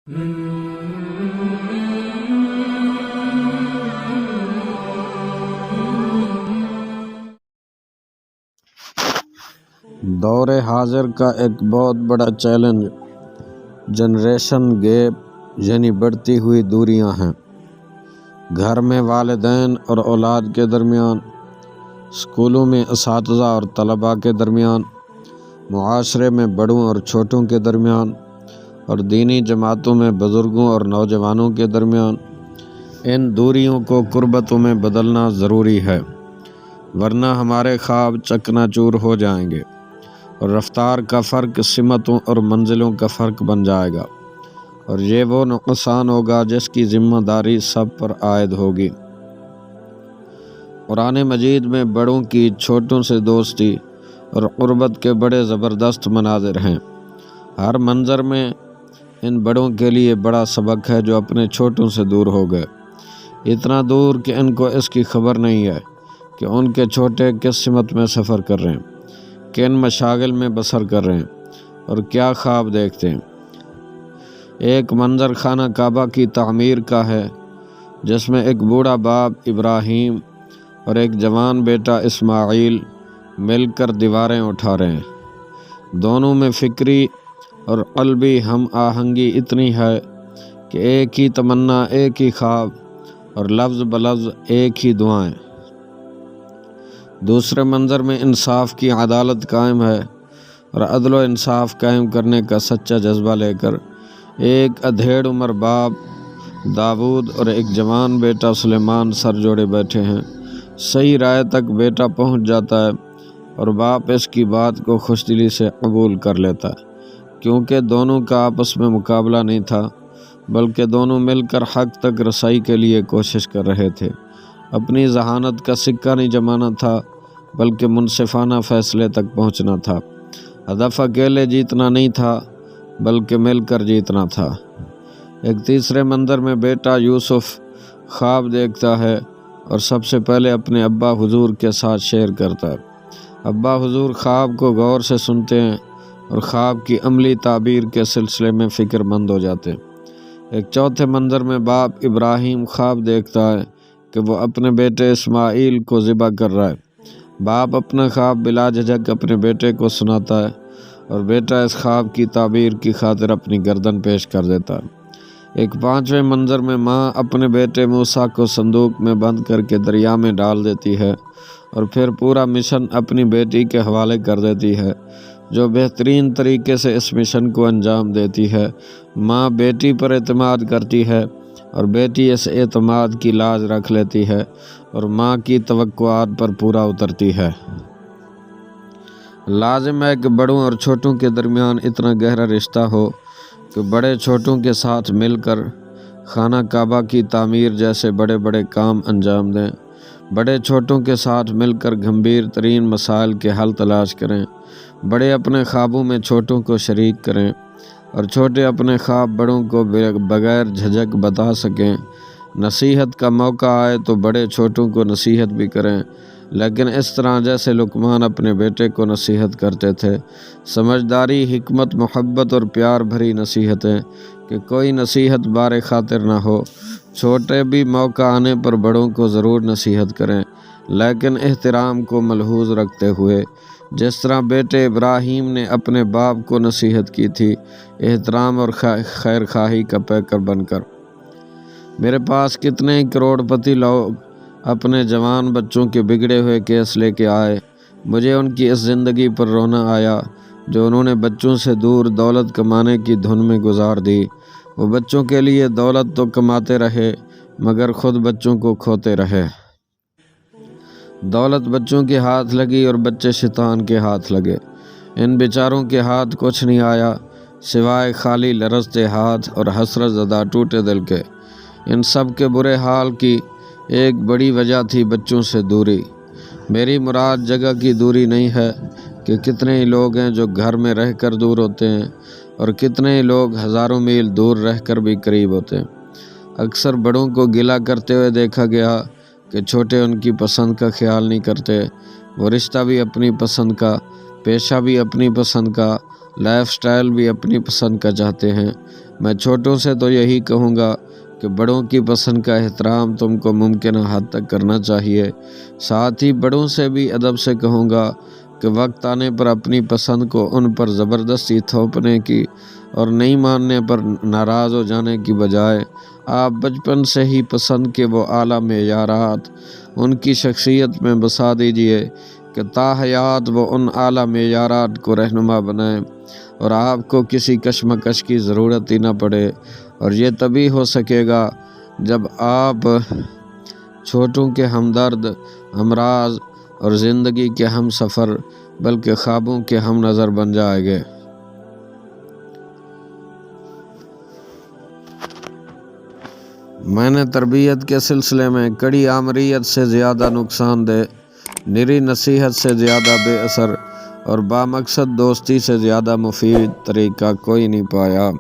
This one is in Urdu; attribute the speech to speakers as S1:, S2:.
S1: دور حاضر کا ایک بہت بڑا چیلنج جنریشن گیپ یعنی بڑھتی ہوئی دوریاں ہیں۔ گھر میں والدین اور اولاد کے درمیان، اسکولوں میں اساتذہ اور طلباء کے درمیان، معاشرے میں بڑوں اور چھوٹوں کے درمیان، اور دینی جماعتوں میں بزرگوں اور نوجوانوں کے درمیان۔ ان دوریوں کو قربتوں میں بدلنا ضروری ہے، ورنہ ہمارے خواب چکنا چور ہو جائیں گے اور رفتار کا فرق سمتوں اور منزلوں کا فرق بن جائے گا، اور یہ وہ نقصان ہوگا جس کی ذمہ داری سب پر عائد ہوگی۔ قرآن مجید میں بڑوں کی چھوٹوں سے دوستی اور قربت کے بڑے زبردست مناظر ہیں۔ ہر منظر میں ان بڑوں کے لیے بڑا سبق ہے جو اپنے چھوٹوں سے دور ہو گئے، اتنا دور کہ ان کو اس کی خبر نہیں ہے کہ ان کے چھوٹے کس سمت میں سفر کر رہے ہیں، کن مشاغل میں بسر کر رہے ہیں اور کیا خواب دیکھتے ہیں۔ ایک منظر خانہ کعبہ کی تعمیر کا ہے، جس میں ایک بوڑھا باپ ابراہیم اور ایک جوان بیٹا اسماعیل مل کر دیواریں اٹھا رہے ہیں۔ دونوں میں فکری اور قلبی ہم آہنگی اتنی ہے کہ ایک ہی تمنا، ایک ہی خواب اور لفظ بلفظ ایک ہی دعائیں۔ دوسرے منظر میں انصاف کی عدالت قائم ہے، اور عدل و انصاف قائم کرنے کا سچا جذبہ لے کر ایک ادھیڑ عمر باپ داؤد اور ایک جوان بیٹا سلیمان سر جوڑے بیٹھے ہیں۔ صحیح رائے تک بیٹا پہنچ جاتا ہے اور باپ اس کی بات کو خوش دلی سے قبول کر لیتا ہے، کیونکہ دونوں کا آپس میں مقابلہ نہیں تھا، بلکہ دونوں مل کر حق تک رسائی کے لیے کوشش کر رہے تھے۔ اپنی ذہانت کا سکہ نہیں جمانا تھا، بلکہ منصفانہ فیصلے تک پہنچنا تھا۔ ہدف اکیلے جیتنا نہیں تھا، بلکہ مل کر جیتنا تھا۔ ایک تیسرے منظر میں بیٹا یوسف خواب دیکھتا ہے اور سب سے پہلے اپنے ابا حضور کے ساتھ شیئر کرتا ہے۔ ابا حضور خواب کو غور سے سنتے ہیں اور خواب کی عملی تعبیر کے سلسلے میں فکر مند ہو جاتے ہیں۔ ایک چوتھے منظر میں باپ ابراہیم خواب دیکھتا ہے کہ وہ اپنے بیٹے اسماعیل کو ذبح کر رہا ہے۔ باپ اپنا خواب بلا جھجک اپنے بیٹے کو سناتا ہے، اور بیٹا اس خواب کی تعبیر کی خاطر اپنی گردن پیش کر دیتا ہے۔ ایک پانچویں منظر میں ماں اپنے بیٹے موسیٰ کو صندوق میں بند کر کے دریا میں ڈال دیتی ہے، اور پھر پورا مشن اپنی بیٹی کے حوالے کر دیتی ہے، جو بہترین طریقے سے اس مشن کو انجام دیتی ہے۔ ماں بیٹی پر اعتماد کرتی ہے، اور بیٹی اس اعتماد کی لاج رکھ لیتی ہے اور ماں کی توقعات پر پورا اترتی ہے۔ لازم ہے کہ بڑوں اور چھوٹوں کے درمیان اتنا گہرا رشتہ ہو کہ بڑے چھوٹوں کے ساتھ مل کر خانہ کعبہ کی تعمیر جیسے بڑے بڑے کام انجام دیں، بڑے چھوٹوں کے ساتھ مل کر گھمبیر ترین مسائل کے حل تلاش کریں، بڑے اپنے خوابوں میں چھوٹوں کو شریک کریں، اور چھوٹے اپنے خواب بڑوں کو بغیر جھجک بتا سکیں۔ نصیحت کا موقع آئے تو بڑے چھوٹوں کو نصیحت بھی کریں، لیکن اس طرح جیسے لقمان اپنے بیٹے کو نصیحت کرتے تھے۔ سمجھداری، حکمت، محبت اور پیار بھری نصیحتیں، کہ کوئی نصیحت بار خاطر نہ ہو۔ چھوٹے بھی موقع آنے پر بڑوں کو ضرور نصیحت کریں، لیکن احترام کو ملحوظ رکھتے ہوئے، جس طرح بیٹے ابراہیم نے اپنے باپ کو نصیحت کی تھی، احترام اور خیر خواہی کا پیکر بن کر۔ میرے پاس کتنے ہی کروڑ پتی لوگ اپنے جوان بچوں کے بگڑے ہوئے کیس لے کے آئے، مجھے ان کی اس زندگی پر رونا آیا جو انہوں نے بچوں سے دور دولت کمانے کی دھن میں گزار دی۔ وہ بچوں کے لیے دولت تو کماتے رہے، مگر خود بچوں کو کھوتے رہے۔ دولت بچوں کے ہاتھ لگی اور بچے شیطان کے ہاتھ لگے۔ ان بیچاروں کے ہاتھ کچھ نہیں آیا سوائے خالی لرزتے ہاتھ اور حسرت زدہ ٹوٹے دل کے۔ ان سب کے برے حال کی ایک بڑی وجہ تھی بچوں سے دوری۔ میری مراد جگہ کی دوری نہیں ہے کہ کتنے ہی لوگ ہیں جو گھر میں رہ کر دور ہوتے ہیں، اور کتنے ہی لوگ ہزاروں میل دور رہ کر بھی قریب ہوتے ہیں۔ اکثر بڑوں کو گلہ کرتے ہوئے دیکھا گیا کہ چھوٹے ان کی پسند کا خیال نہیں کرتے۔ وہ رشتہ بھی اپنی پسند کا، پیشہ بھی اپنی پسند کا، لائف سٹائل بھی اپنی پسند کا چاہتے ہیں۔ میں چھوٹوں سے تو یہی کہوں گا کہ بڑوں کی پسند کا احترام تم کو ممکنہ حد تک کرنا چاہیے۔ ساتھ ہی بڑوں سے بھی ادب سے کہوں گا کہ وقت آنے پر اپنی پسند کو ان پر زبردستی تھوپنے کی اور نہیں ماننے پر ناراض ہو جانے کی بجائے آپ بچپن سے ہی پسند کے وہ اعلیٰ معیارات ان کی شخصیت میں بسا دیجیے کہ تا حیات وہ ان اعلیٰ معیارات کو رہنما بنائیں اور آپ کو کسی کشمکش کی ضرورت ہی نہ پڑے۔ اور یہ تبھی ہو سکے گا جب آپ چھوٹوں کے ہمدرد، ہمراز اور زندگی کے ہم سفر بلکہ خوابوں کے ہم نظر بن جائیں گے۔ میں نے تربیت کے سلسلے میں کڑی آمریت سے زیادہ نقصان دہ، نری نصیحت سے زیادہ بے اثر اور بامقصد دوستی سے زیادہ مفید طریقہ کوئی نہیں پایا۔